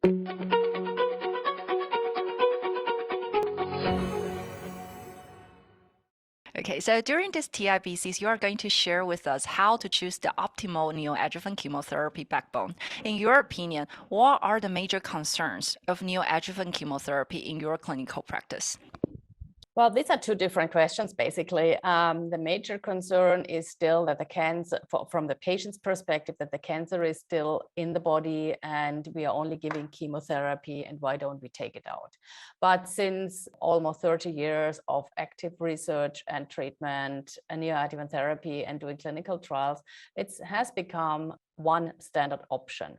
Okay, so during this TIBCS, you are going to share with us how to choose the optimal neoadjuvant chemotherapy backbone. In your opinion, what are the major concerns of neoadjuvant chemotherapy in your clinical practice? Well, these are two different questions, basically. The major concern is still that the cancer, from the patient's perspective, that the cancer is still in the body and we are only giving chemotherapy, and why don't we take it out? But since almost 30 years of active research and treatment, neoadjuvant therapy, and doing clinical trials, it has become one standard option.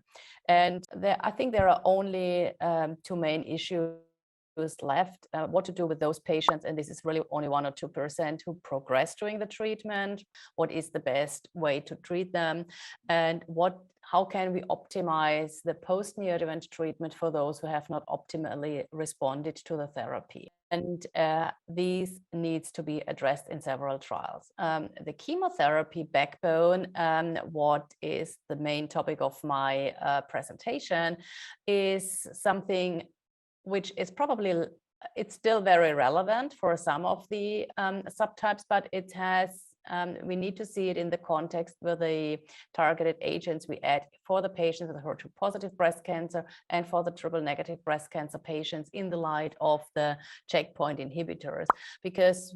And I think there are only two main issues left, what to do with those patients, and this is really only 1 or 2% who progress during the treatment. What is the best way to treat them, and how can we optimize the post-neoadjuvant treatment for those who have not optimally responded to the therapy? And these needs to be addressed in several trials. The chemotherapy backbone, what is the main topic of my presentation, is something which is probably, it's still very relevant for some of the subtypes, but it has, we need to see it in the context with the targeted agents we add for the patients with HER2-positive breast cancer and for the triple-negative breast cancer patients in the light of the checkpoint inhibitors. Because